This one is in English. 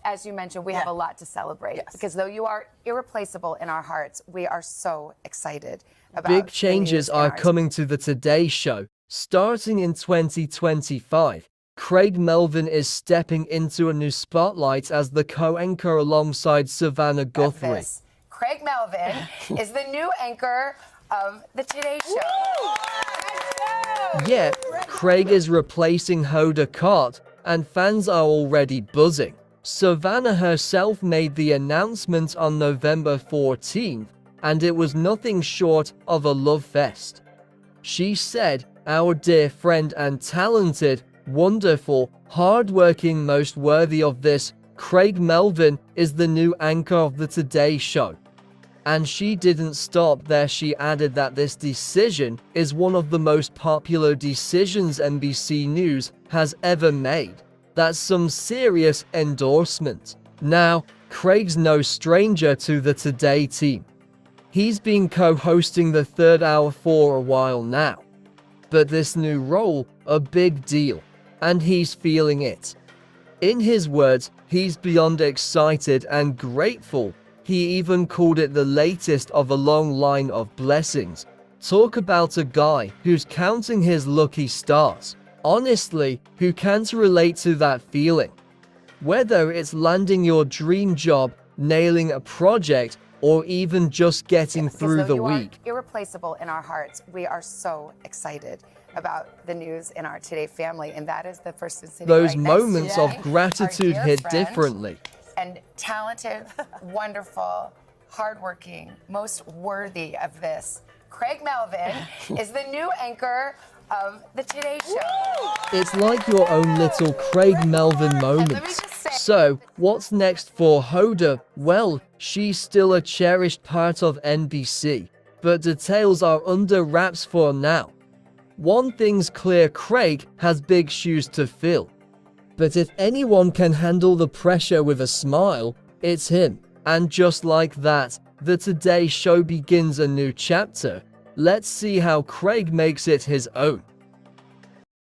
as you mentioned, we have a lot to celebrate because though you are irreplaceable in our hearts, we are so excited about big changes are coming to the Today Show. Starting in 2025, Craig Melvin is stepping into a new spotlight as the co-anchor alongside Savannah Guthrie. Craig Melvin is the new anchor of the Today Show. Yeah, Craig is replacing Hoda Kotb, and fans are already buzzing. Savannah herself made the announcement on November 14th, and it was nothing short of a love fest. She said, "Our dear friend and talented, wonderful, hardworking, most worthy of this, Craig Melvin is the new anchor of the Today Show." And she didn't stop there. She added that this decision is one of the most popular decisions NBC News has ever made. That's some serious endorsement. Now, Craig's no stranger to the Today team. He's been co-hosting the third hour for a while now. But this new role, a big deal, and he's feeling it. In his words, he's beyond excited and grateful. He even called it the latest of a long line of blessings. Talk about a guy who's counting his lucky stars. Honestly, who can't relate to that feeling? Whether it's landing your dream job, nailing a project, or even just getting through the week. Irreplaceable in our hearts. We are so excited about the news in our Today family, and that is the person sitting Those right moments next to of gratitude hit differently. And talented, wonderful, hardworking, most worthy of this, Craig Melvin is the new anchor of the Today Show. It's like your own little Craig Melvin moment. So, what's next for Hoda? Well, she's still a cherished part of NBC, but details are under wraps for now. One thing's clear, Craig has big shoes to fill. But if anyone can handle the pressure with a smile, it's him. And just like that, the Today Show begins a new chapter. Let's see how Craig makes it his own.